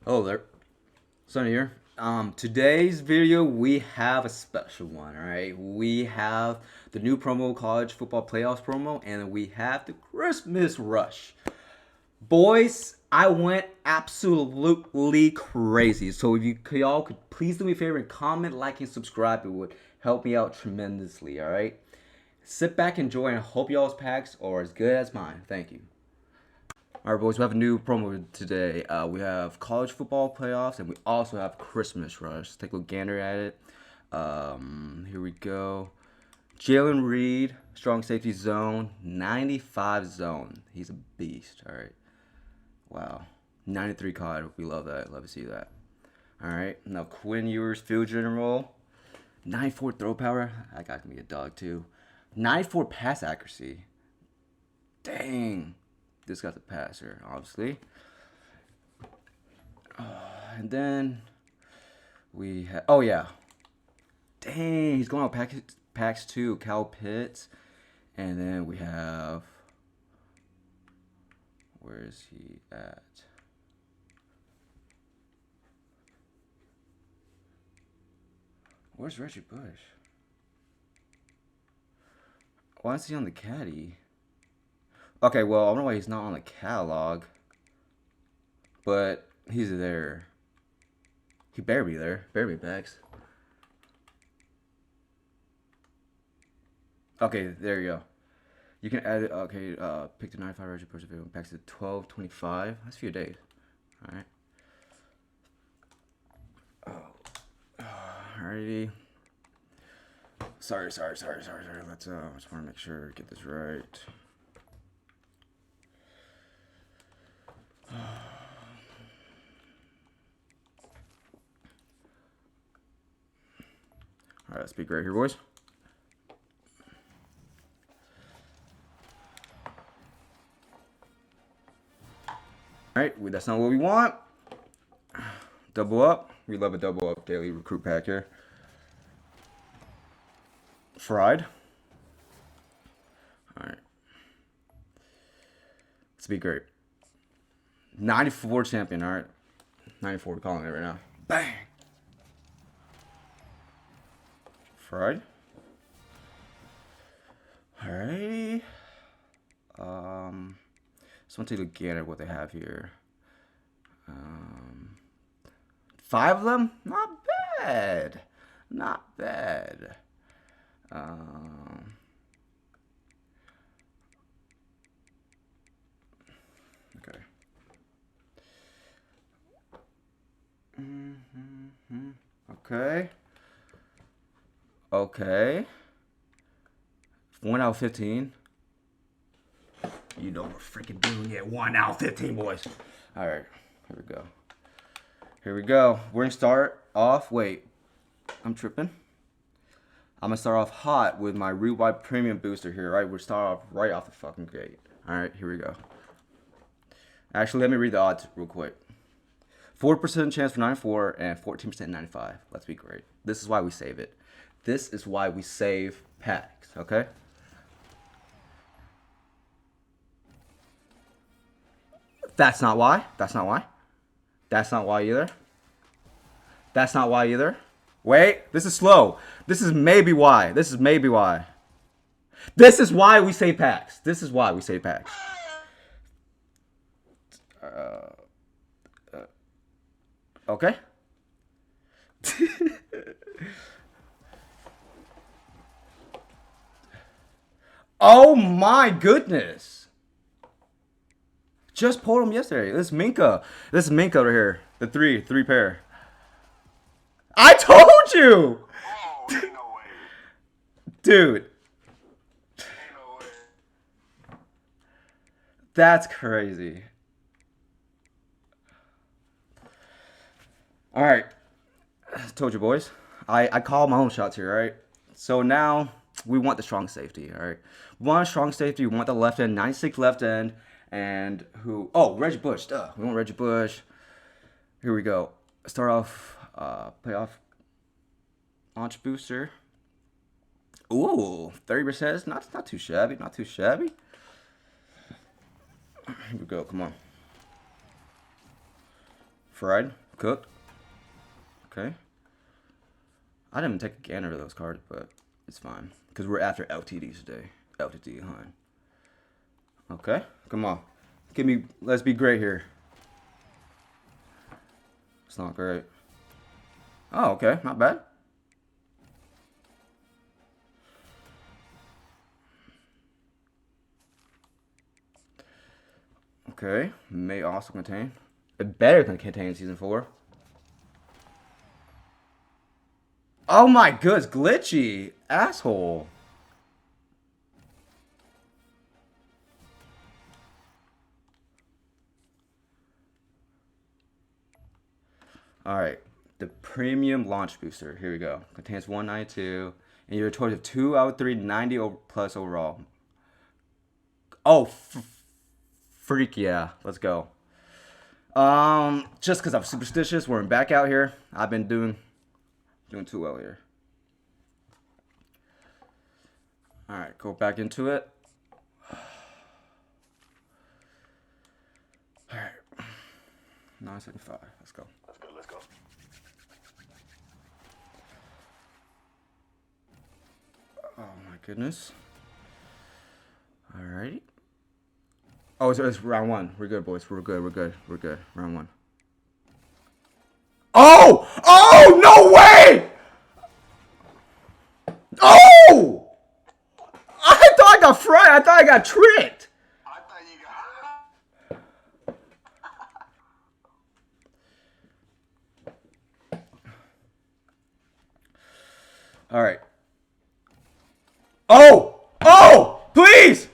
Hello there, Sonny here. Today's video we have a special one. All right, we have the new promo, college football playoffs promo, and we have the Christmas rush. Boys, I went absolutely crazy. So if y'all could please do me a favor and comment, like, and subscribe, it would help me out tremendously. All right, sit back, enjoy, and I hope y'all's packs are as good as mine. Thank you. All right, boys, we have a new promo today. We have college football playoffs, and we also have Christmas rush. Let's take a gander at it. Here we go. Jalen Reed, strong safety zone, 95 zone. He's a beast. All right. Wow. 93 COD. We love that. Love to see that. All right. Now, Quinn Ewers, field general, 94 throw power. That guy can be a dog, too. 94 pass accuracy. Dang. This guy's a passer, obviously. And then we have, oh yeah. Dang, he's going out packs too. Cal Pitts. And then we have, where is he at? Where's Reggie Bush? Why is he on the caddy? Okay, well, I don't know why he's not on the catalog. But he's there. He better be there. Better be backs. Okay, there you go. You can add it. Okay, pick the 95 Reggie Bush available. Back to 1225. That's a few days. Alright. Alrighty. Sorry. Let's just want to make sure get this right. Alright, let's speak right here, boys. Alright, that's not what we want. Double up. We love a double up daily recruit pack here. Fried. Alright. Let's be great. 94 champion, alright. 94, we're calling it right now. Bang! Fried. Alrighty. Just want to take a gander at what they have here. 5 of them? Not bad. Not bad. Okay. Okay. Okay. 1 out of 15. You know we're freaking doing it. 1 out of 15, boys. All right. Here we go. Here we go. We're going to start off. Wait. I'm tripping. I'm going to start off hot with my Root Wide Premium Booster here. Right? We're start off right off the fucking gate. All right. Here we go. Actually, let me read the odds real quick. 4% chance for 94 and 14% 95. Let's be great. This is why we save it. This is why we save packs, okay? That's not why. That's not why. That's not why either. That's not why either. Wait, this is slow. This is maybe why. This is maybe why. This is why we save packs. This is why we save packs. Okay. Oh my goodness. Just pulled him yesterday. This is Minka. This is Minka right here. The three pair. I told you! Oh, ain't no way. Dude. Ain't no way. That's crazy. Alright. Told you, boys. I call my own shots here, alright? So now we want the strong safety, alright? We want a strong safety. We want the left end, 96 left end. And who? Oh, Reggie Bush. Duh. We want Reggie Bush. Here we go. Start off playoff launch booster. Ooh, 30%. Not too shabby. Not too shabby. Here we go. Come on. Fried? Cooked? Okay. I didn't even take a gander of those cards, but it's fine. Because we're after LTDs today. LTD hunt. Okay. Come on. Give me. Let's be great here. It's not great. Oh, okay. Not bad. Okay. May also contain. It better contain season 4. Oh my goodness. Glitchy. Asshole. Alright. The premium launch booster. Here we go. Contains 192. And you're a total of 2 out of 3, 90 plus overall. Oh, freak yeah. Let's go. Just because I'm superstitious, we're back out here. I've been doing too well here. All right, go back into it. All right, 975. Let's go. Let's go, let's go. Oh my goodness. All right. Oh, it's round 1. We're good, boys. We're good. We're good. We're good. Round 1. Oh! Oh! No way! Oh! I thought I got fried. I thought I got tricked. I thought you got. All right. Oh! Oh! Please!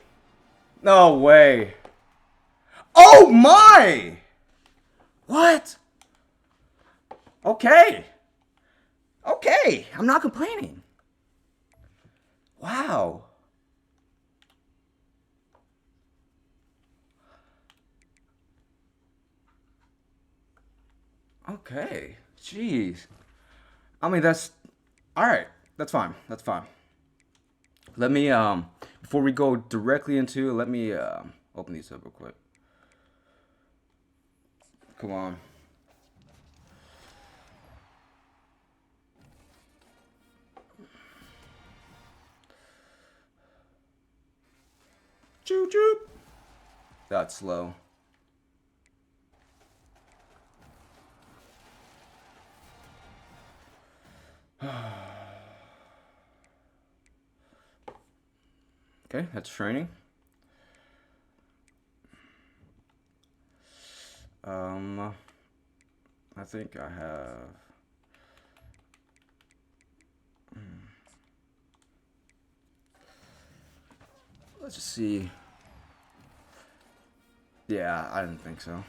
No way. Oh my! What? Okay. Okay. I'm not complaining. Wow. Okay. Jeez. I mean, that's all right. That's fine. That's fine. Let me before we go directly into it, let me open these up real quick. Come on. Choo choo. That's slow. Okay, that's training. I think I have. Let's just see. Yeah, I didn't think so.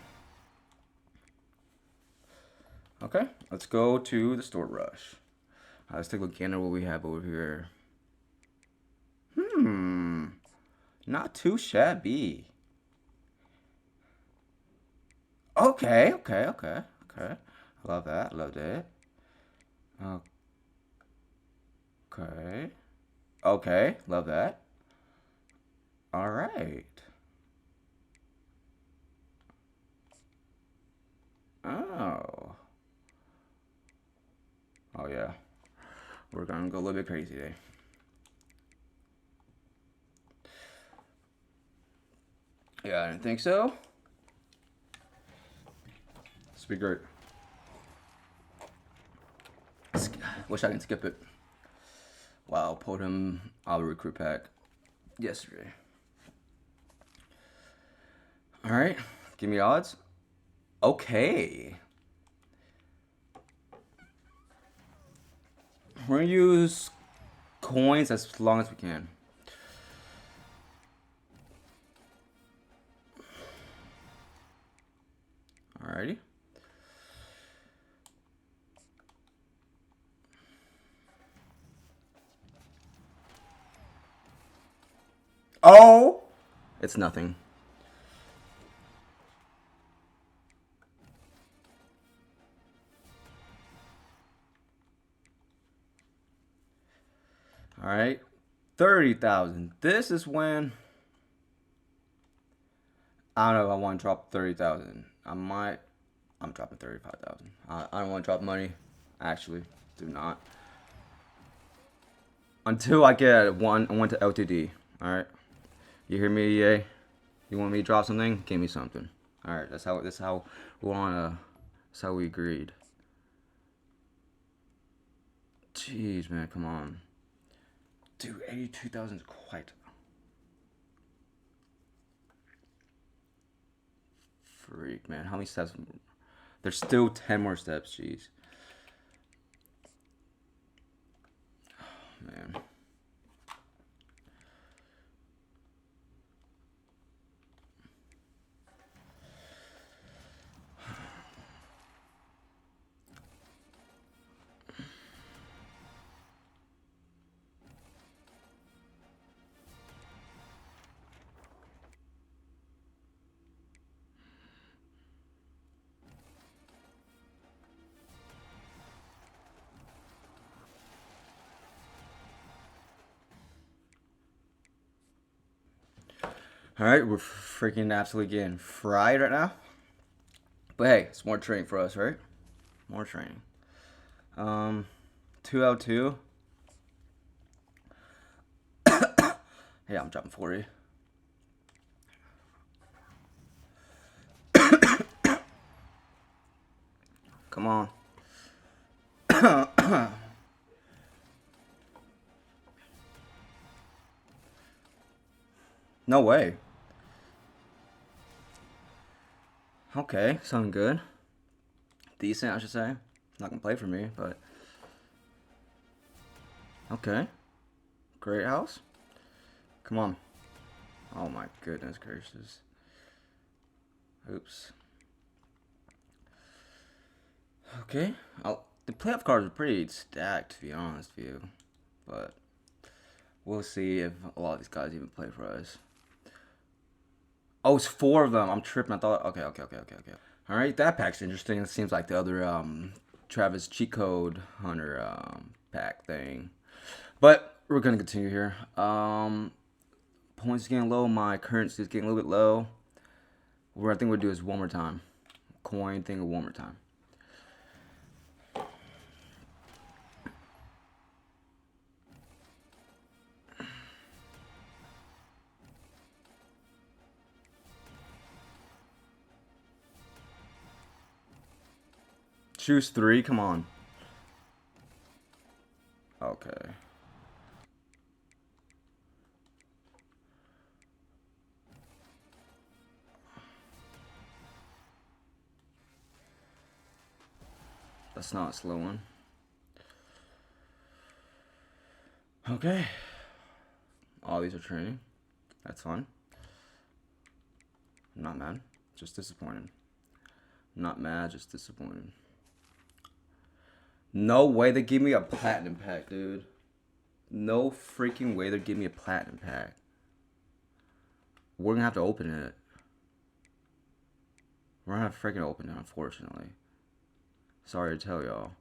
Okay, let's go to the store rush. Let's take a look at what we have over here. Not too shabby. Okay, okay, okay, okay. Love that, loved it. Okay. Okay, love that. All right. Oh. Oh, yeah. We're gonna go a little bit crazy today. Yeah, I didn't think so. This will be great. Wish I can skip it. Wow, pulled him out of the recruit pack yesterday. All right, give me odds. Okay. We're gonna use coins as long as we can. Alrighty. Oh! It's nothing. Alright. 30,000. This is when I don't know if I want to drop 30,000. I might I'm dropping 35,000. I don't want to drop money. Actually, do not. Until I get one to LTD. All right. You hear me, EA? You want me to drop something? Give me something. All right. That's how we wanna. That's how we agreed. Jeez, man, come on. Dude, 82,000 is quite. Freak, man. How many steps? There's still 10 more steps, jeez. Oh, man. Alright, we're freaking absolutely getting fried right now. But hey, it's more training for us, right? More training. 2 out 2. Yeah, I'm dropping 40. Come on. No way. Okay, sounding good. Decent, I should say. Not gonna play for me, but okay. Great house. Come on. Oh my goodness gracious. Oops. Okay. The playoff cards are pretty stacked, to be honest with you. But we'll see if a lot of these guys even play for us. Oh, it's 4 of them. I'm tripping. I thought. Okay. All right, that pack's interesting. It seems like the other Travis cheat code hunter pack thing. But we're gonna continue here. Points getting low. My currency is getting a little bit low. What I think we'll do is one more time. Coin thing one more time. Choose 3. Come on. Okay. That's not a slow one. Okay. All these are training. That's fun. I'm not mad. Just disappointed. Not mad, just disappointed. No way they give me a platinum pack, dude. No freaking way they give me a platinum pack. We're gonna have to open it. We're gonna have to freaking open it, unfortunately. Sorry to tell y'all.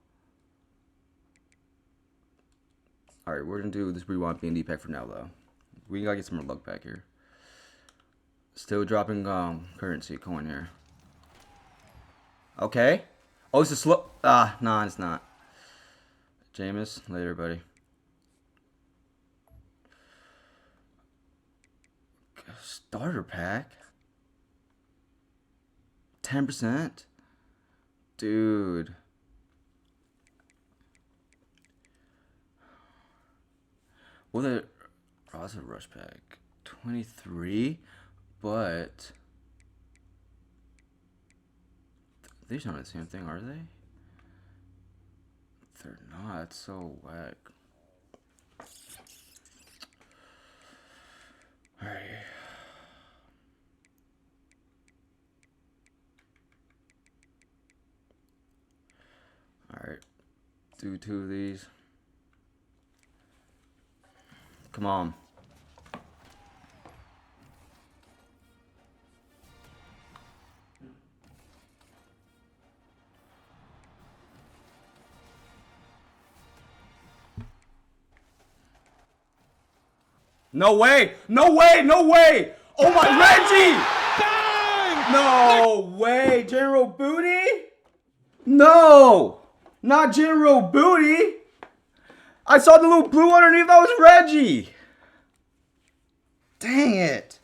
Alright, we're gonna do this rewind B&D pack for now, though. We gotta get some more luck back here. Still dropping currency coin here. Okay. Oh, it's a slow. Nah, it's not. Jameis, later, buddy. Starter pack? 10%? Dude. Well, the Rosa Rush pack. 23? But these aren't the same thing, are they? They're not. It's so whack. Alright. Alright. Do 2 of these. Come on. No way! No way! No way! Oh my, Reggie! No way, General Booty? No, not General Booty. I saw the little blue underneath. That was Reggie. Dang it.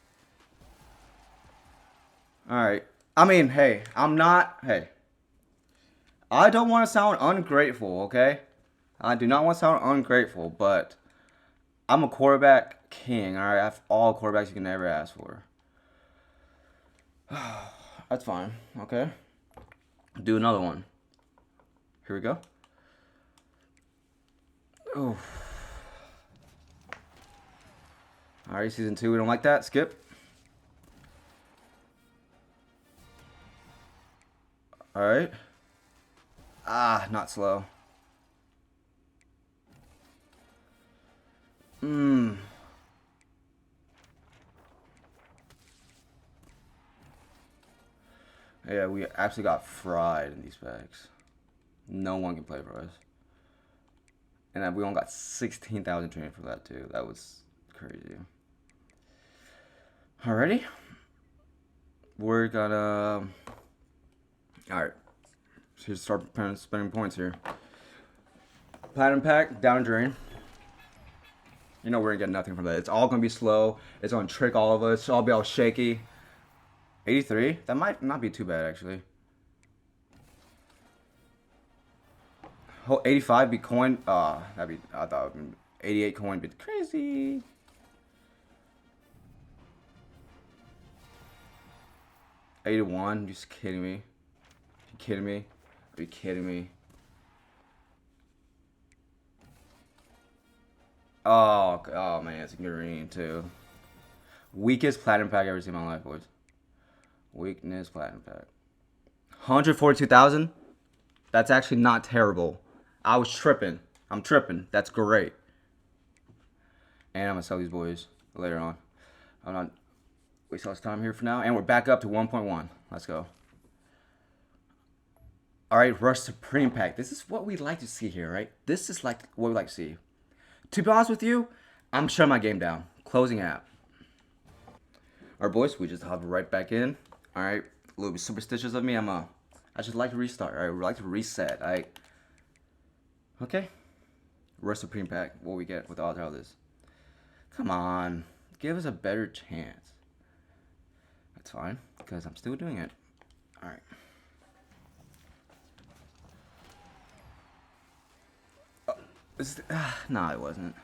All right. I mean, hey, hey. I don't want to sound ungrateful, okay? I do not want to sound ungrateful, but I'm a quarterback king, all right? I have all quarterbacks you can ever ask for. That's fine, okay? Do another one. Here we go. Oh. All right, season 2, we don't like that. Skip. All right. Ah, not slow. Yeah, we actually got fried in these packs. No one can play for us. And we only got 16,000 training for that too. That was crazy. Alrighty. We're gonna... Alright. So here's start spending points here. Platinum pack, down and drain. You know we're gonna get nothing from that. It's all gonna be slow. It's gonna trick all of us. It's all be all shaky. 83? That might not be too bad actually. Oh, 85 be coin. That'd be. I thought 88 coin be crazy. $81? You just kidding me? You kidding me? Are you kidding me? Oh man, it's green too. Weakest platinum pack I've ever seen in my life, boys. Weakness platinum pack. 142,000? That's actually not terrible. I was tripping. I'm tripping. That's great. And I'm gonna sell these boys later on. I'm not waste all this time here for now. And we're back up to 1.1. Let's go. Alright, Rush Supreme Pack. This is what we like to see here, right? This is like what we like to see. To be honest with you, I'm shutting my game down. Closing app. Alright, boys, we just hop right back in. Alright, a little bit superstitious of me. I just like to restart. Alright, we like to reset. Alright. Okay. Rush Supreme Pack. What we get with all this? Come on. Give us a better chance. That's fine, because I'm still doing it. Alright. Nah, it wasn't.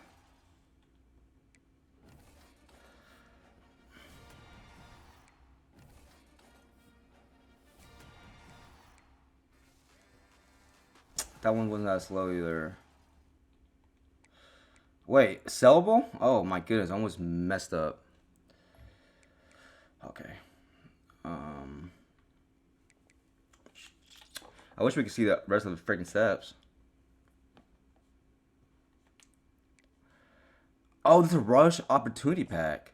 That one wasn't that slow either. Wait, sellable? Oh my goodness, I almost messed up. Okay. I wish we could see the rest of the freaking steps. Oh, this is a Rush Opportunity Pack.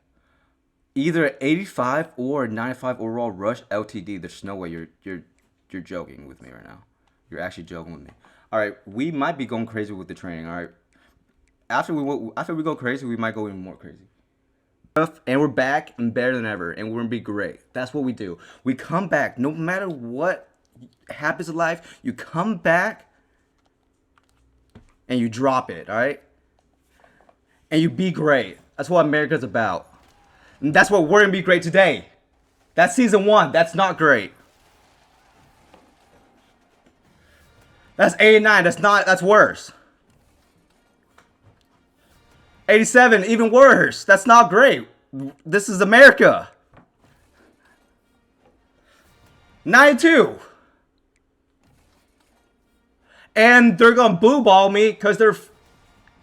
Either 85 or 95 overall Rush LTD. There's no way you're joking with me right now. You're actually joking with me. All right, we might be going crazy with the training. All right, after we go crazy, we might go even more crazy. And we're back and better than ever, and we're gonna be great. That's what we do. We come back no matter what happens in life. You come back and you drop it. All right. And you be great. That's what America's about. And that's what we're gonna be great today. That's season 1. That's not great. That's 89. That's worse. 87, even worse. That's not great. This is America. 92. And they're gonna blue ball me because they're...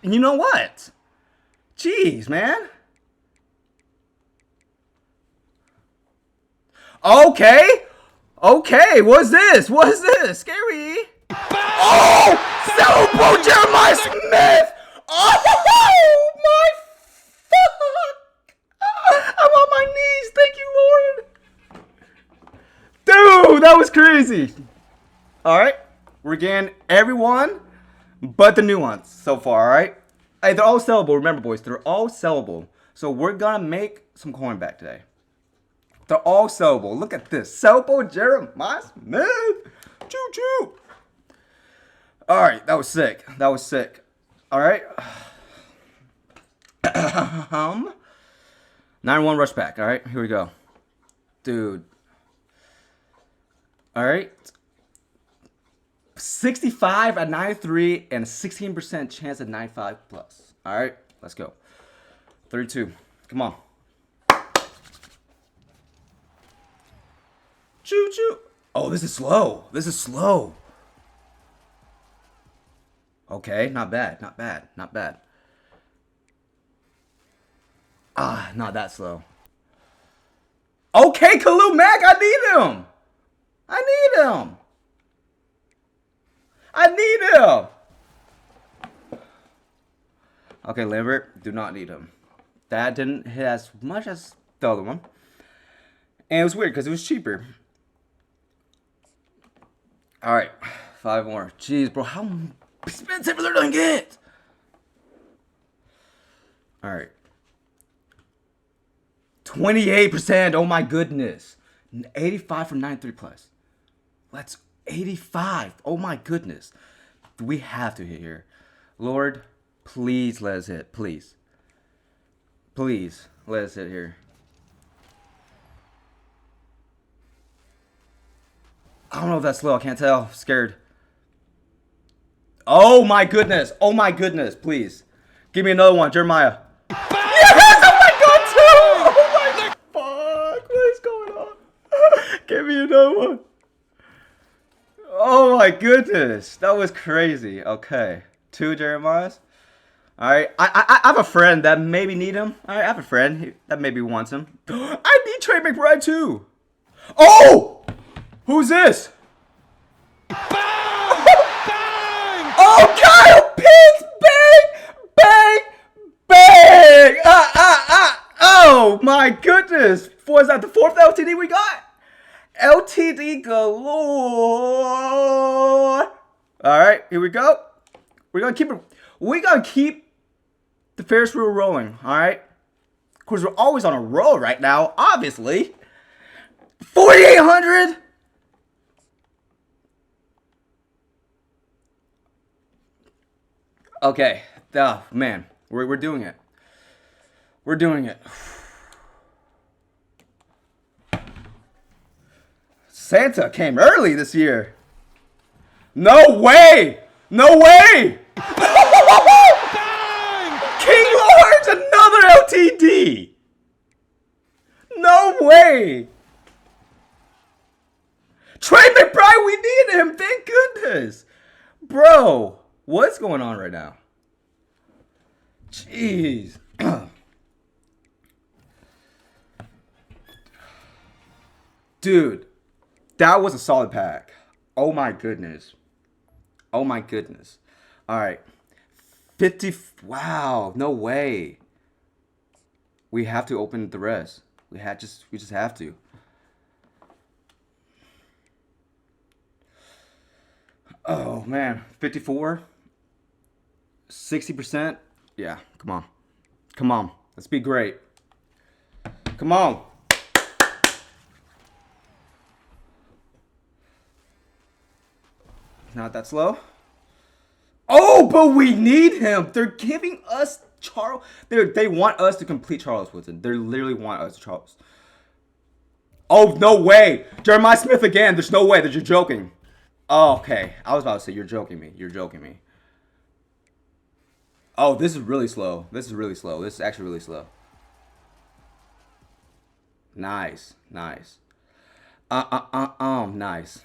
You know what? Jeez, man. Okay. Okay, what's this? What's this? Scary. Oh! Celebrate Jeremiah Smith! Oh my fuck! I'm on my knees. Thank you, Lord. Dude, that was crazy. Alright. We're getting everyone but the new ones so far, alright? Hey, they're all sellable. Remember, boys, they're all sellable. So we're gonna make some coin back today. They're all sellable. Look at this. Sellable Jeremiah Smith. Choo choo. All right, that was sick. That was sick. All right. 9-1 rush back. All right, here we go. Dude. All right. 65 at 93 and 16% chance at 95 plus. All right, let's go. 32. Come on. Choo choo. Oh, this is slow. This is slow. Okay, not bad. Not bad. Not bad. Ah, not that slow. Okay, Khalil Mack, I need him. I need him. I need him. Okay, Lambert, do not need him. That didn't hit as much as the other one. And it was weird because it was cheaper. All right, 5 more. Jeez, bro, how expensive are they going to get? All right. 28%. Oh, my goodness. 85 from 93 plus. Let's 85. Oh, my goodness. We have to hit here. Lord, please let us hit. Please. Please let us hit here. I don't know if that's slow. I can't tell. I'm scared. Oh my goodness. Oh my goodness. Please. Give me another one. Jeremiah. Yes! Oh my god, two! Oh my fuck. What is going on? Give me another one. Oh my goodness. That was crazy. Okay. 2 Jeremiahs. Alright. I have a friend that maybe need him. Alright, I have a friend that maybe wants him. I need Trey McBride too. Oh! Who's this? Bang! Bang! Oh, Kyle Pitts! Bang! Bang! Bang! Oh my goodness! Was that the 4th LTD we got? LTD galore! Alright, here we go. We're gonna keep the Ferris wheel rolling, alright? Of course, we're always on a roll right now, obviously. 4,800? Okay. Oh, man. We're doing it. We're doing it. Santa came early this year. No way! No way! King Lord's another LTD! No way! Trey McBride, we need him! Thank goodness! Bro, what's going on right now? Jeez. Dude, that was a solid pack. Oh my goodness. Oh my goodness. All right. 50. Wow. No way. We have to open the rest. We just have to. Oh man. 54. 60%. Yeah. Come on. Come on. Let's be great. Come on. Not that slow. Oh, but we need him. They're giving us Charles. They want us to complete Charles Woodson. They literally want us to Charles. Oh, no way. Jeremiah Smith again. There's no way that you're joking. Oh, okay. I was about to say, you're joking me. You're joking me. Oh, this is really slow. This is really slow. This is actually really slow. Nice. Nice. Nice.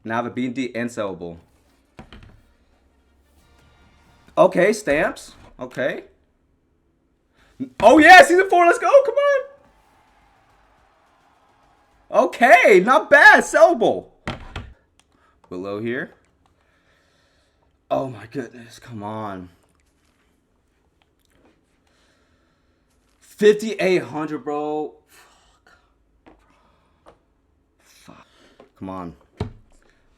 Now the B&D and sellable. Okay, stamps. Okay. Oh yeah, season 4. Let's go. Come on. Okay, not bad. Sellable. Below here. Oh my goodness. Come on. 5,800, bro. Fuck. Come on.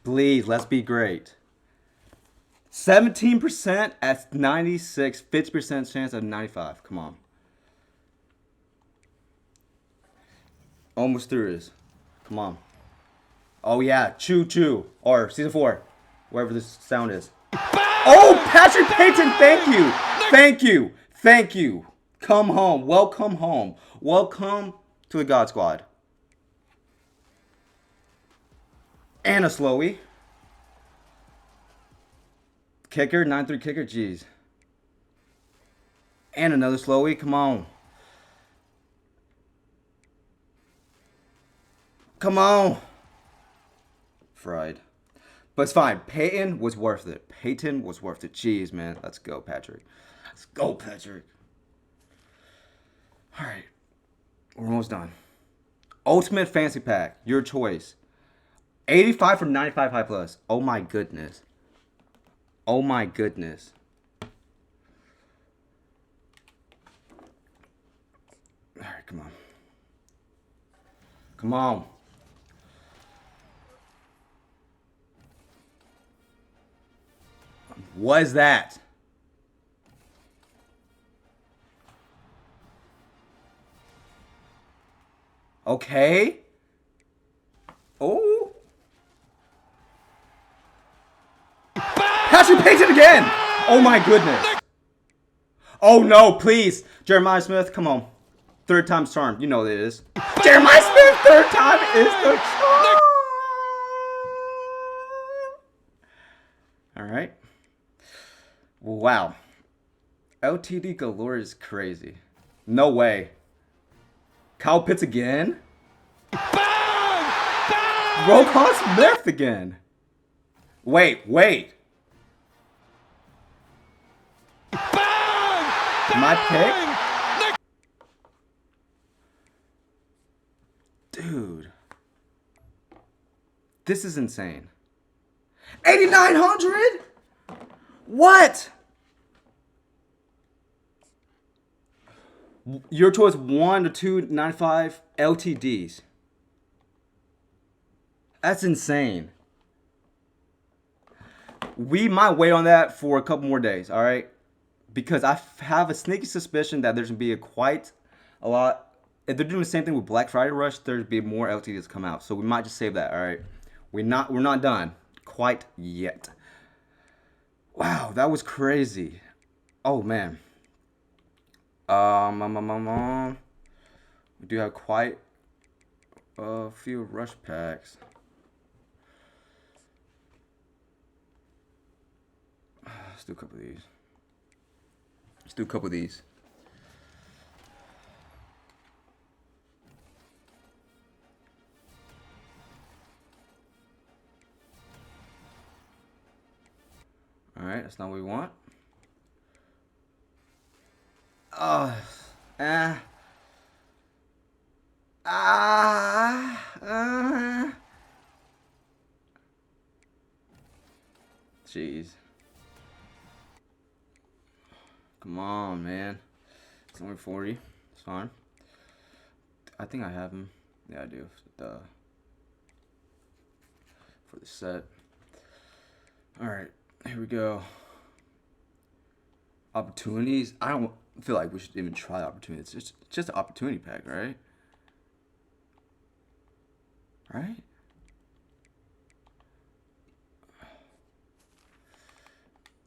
Please, let's be great. 17% at 96, 50% chance at 95. Come on. Almost through this. Come on. Oh yeah, choo choo. Or season 4. Wherever this sound is. Oh, Patrick Payton, thank you. Thank you. Thank you. Come home. Welcome home. Welcome to the God Squad. And a slowie. Kicker, 9-3 kicker, jeez. And another slowie, come on. Come on. Fried. But it's fine. Peyton was worth it. Peyton was worth it. Jeez, man. Let's go, Patrick. Let's go, Patrick. All right. We're almost done. Ultimate Fancy Pack. Your choice. 85 for 95 high plus. Oh, my goodness. Oh, my goodness. All right, come on. Come on. What is that? Okay. Oh. Patrick Payton again. Oh my goodness. Oh no, please. Jeremiah Smith, come on. Third time's charm. You know what it is. Jeremiah Smith, third time is the charm. All right. Wow. LTD galore is crazy. No way. Kyle Pitts again? Roquan Smith again. Wait. My pick? Dude. This is insane. 8,900? What? Your choice 1 to 295 LTDs. That's insane. We might wait on that for a couple more days, all right? Because I have a sneaky suspicion that there's going to be quite a lot. If they're doing the same thing with Black Friday Rush, there'd be more LTDs come out. So we might just save that, all right? We're not done quite yet. Wow, that was crazy. Oh, man. We do have quite a few rush packs. Let's do a couple of these. All right, that's not what we want. Jeez. Come on, man. It's only 40. It's fine. I think I have him. Yeah, I do. For the set. All right, here we go. Opportunities. I don't feel like we should even try opportunities. It's just an opportunity pack, right? Right?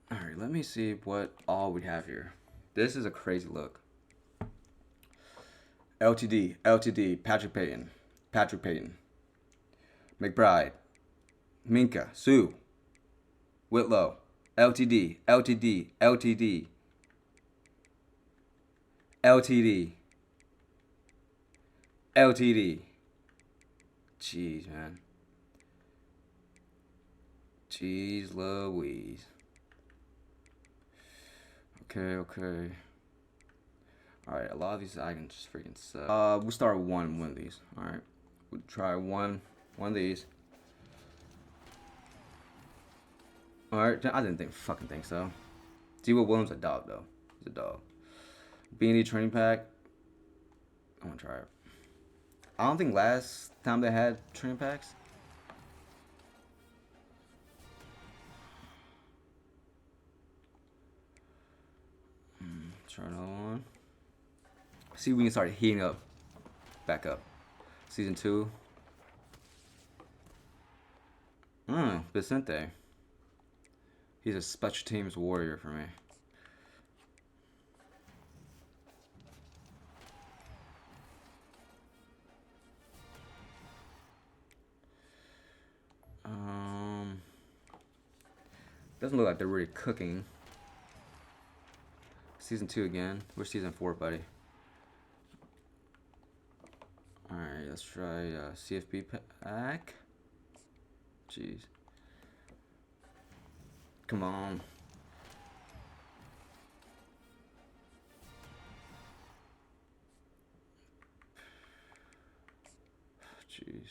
All right, let me see what all we have here. This is a crazy look. LTD, Patrick Payton, McBride, Minka, Sue, Whitlow, LTD, Jeez, man. Jeez Louise. Okay. Alright, a lot of these I can just freaking sell. We'll start with one of these. Alright. We'll try one of these. Alright, I didn't fucking think so. D.Will Williams a dog though. He's a dog. Beanie training pack. I wanna try it. I don't think last time they had training packs. Try another one. See if we can start heating up. Back up. Season 2. Vicente. He's a special teams warrior for me. Doesn't look like they're really cooking. Season 2 again. Where's season 4, buddy? Alright, let's try CFB pack. Jeez. Come on. Jeez.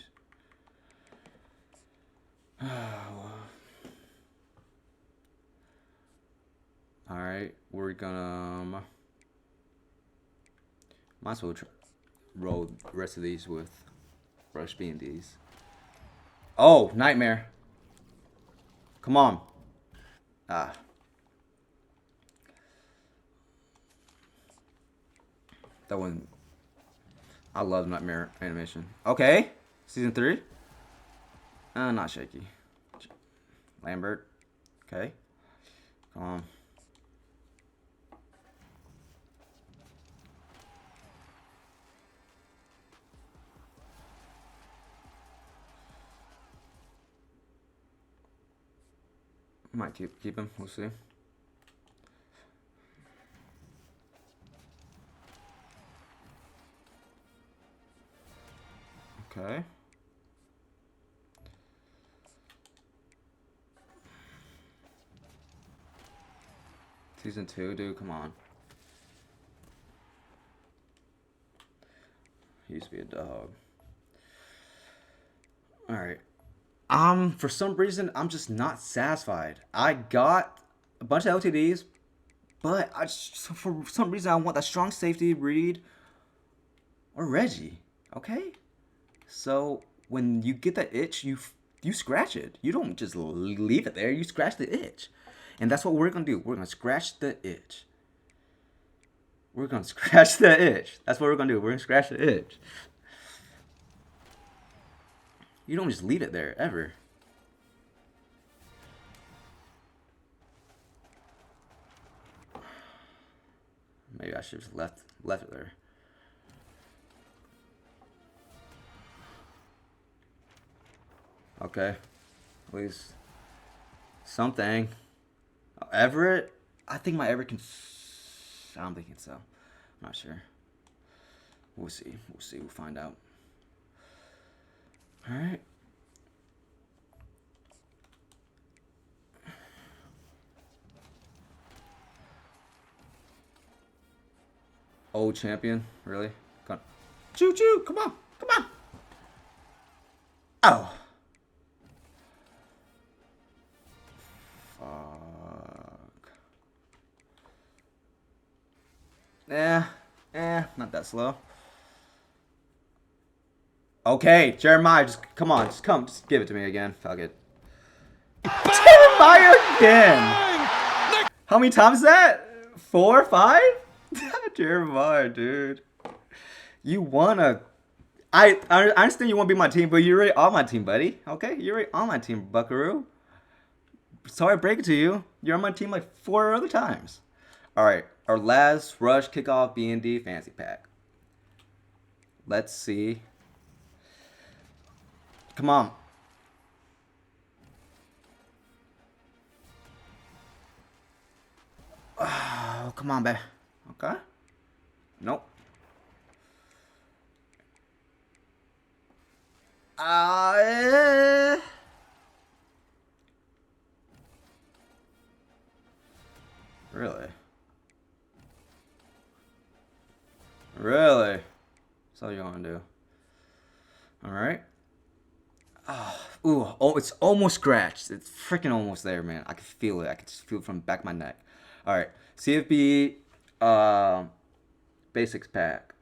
Alright, we're gonna might as well roll the rest of these with brush B&Ds. Oh, nightmare. Come on. Ah. That one. I love nightmare animation. Okay. Season 3. Not shaky. Lambert. Okay. Come on. Might keep him. We'll see. Okay. Season 2, dude. Come on. He used to be a dog. All right. For some reason, I'm just not satisfied. I got a bunch of LTDs, but for some reason, I want that strong safety Reed or Reggie. Okay, so when you get that itch, you scratch it. You don't just leave it there. You scratch the itch, and that's what we're gonna do. We're gonna scratch the itch. We're gonna scratch the itch. That's what we're gonna do. We're gonna scratch the itch. You don't just leave it there ever. Maybe I should have just left it there. Okay, at least something. Everett, I think my Everett can. I don't think so. I'm not sure. We'll see. We'll see. We'll find out. All right. Old champion, really? Come on. Choo choo, come on, come on. Oh. Fuck. Not that slow. Okay, Jeremiah, just come on, just give it to me again. Fuck it. Jeremiah again. How many times is that? 4, 5? Jeremiah, dude. You wanna. I understand you want to be my team, but you're already on my team, buddy. Okay? You're already on my team, Buckaroo. Sorry to break it to you. You're on my team like 4 other times. Alright. Our last rush kickoff B&D fancy pack. Let's see. Come on. Oh, come on, babe. Okay. Nope. Uh, really? Really? That's all you want to do. Alright. Oh, it's almost scratched. It's freaking almost there, man. I can feel it. I can just feel it from the back of my neck. Alright. CFB basics pack.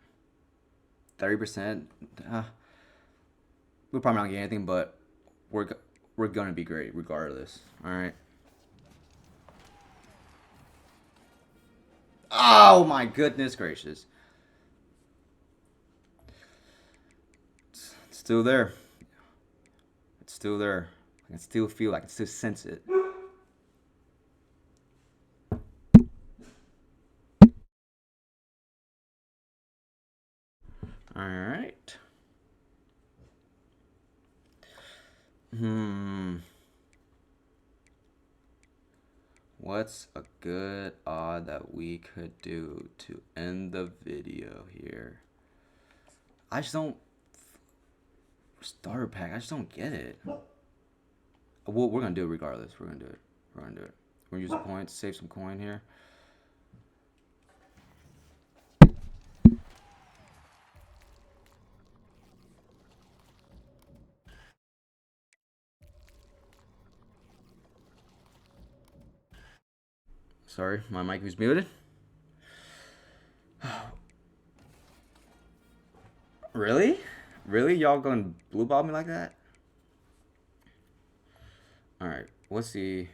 30%. We're probably not getting anything, but we're gonna be great regardless. Alright. Oh my goodness gracious. still there. It's still there. I can still feel. I can still sense it. All right. What's a good odd that we could do to end the video here? I just don't. Starter pack. I just don't get it. Well, we're gonna do it regardless. We're gonna do it. We're gonna do it. We're gonna use the points. Save some coin here. Sorry, my mic was muted. Really? Really? Y'all gonna blue ball me like that? Alright, what's the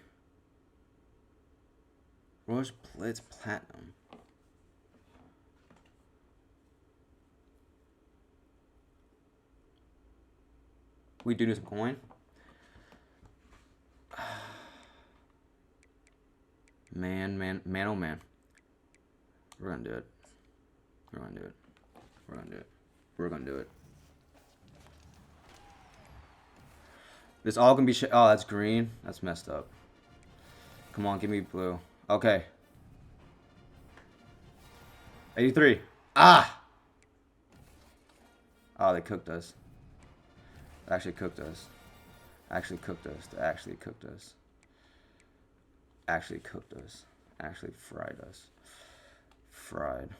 Rose Blitz Platinum? We do need some coin. Man, oh man. We're gonna do it. We're gonna do it. We're gonna do it. We're gonna do it. This all gonna be oh, that's green. That's messed up. Come on, give me blue. Okay. 83. Ah! Oh, they cooked us. Actually cooked us. Actually cooked us. They actually cooked us. Actually cooked us. Actually fried us. Fried.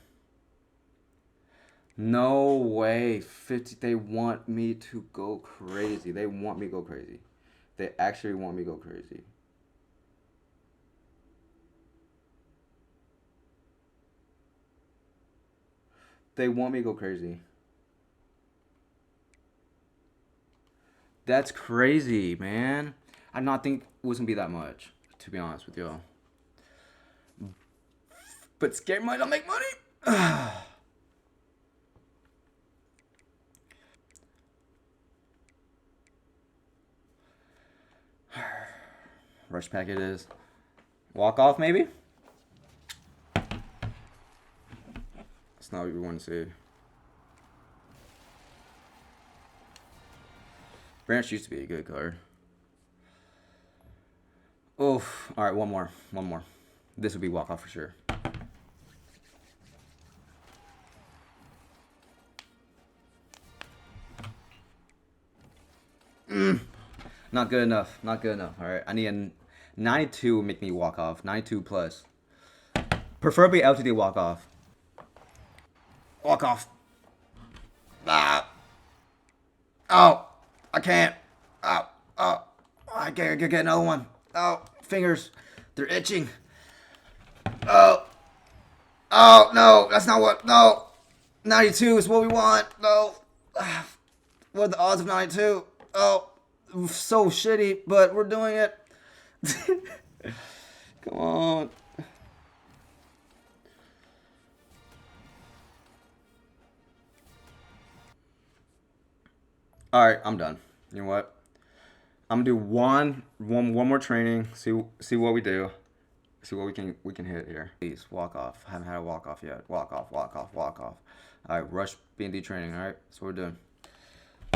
No way. 50. They want me to go crazy. They want me to go crazy. They actually want me to go crazy. They want me to go crazy. That's crazy, man. I did not think it was gonna be that much, to be honest with y'all. But scary money don't make money. Rush pack it is. Walk off maybe? That's not what we want to see. Branch used to be a good card. Oof. Alright, one more. One more. This would be walk off for sure. Not good enough. Not good enough. Alright. I need a 92 would make me walk off. 92 plus. Preferably LTD walk off. Walk off. Ah. Oh. I can't. Oh. Oh. I can't get another one. Oh. Fingers. They're itching. Oh. Oh, no. That's not what. No. 92 is what we want. No. What are the odds of 92? Oh. So shitty, but we're doing it. Come on. All right, I'm done. You know what? I'm gonna do one more training. See what we do. See what we can hit here. Please walk off. I haven't had a walk off yet. Walk off. Walk off. Walk off. All right, rush B&D training. All right, that's what we're doing.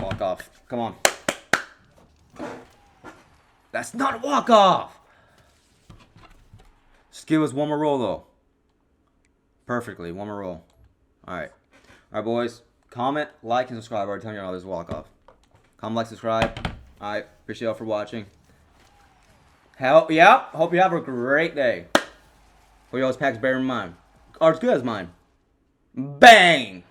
Walk off. Come on. That's not a walk off. Just give us one more roll though. Perfectly, one more roll. All right, boys. Comment, like, and subscribe. I already telling you all this is a walk off. Comment, like, subscribe. All right, appreciate y'all for watching. Hope you have a great day. Hope y'all's packs better than mine. Or as good as mine. Bang!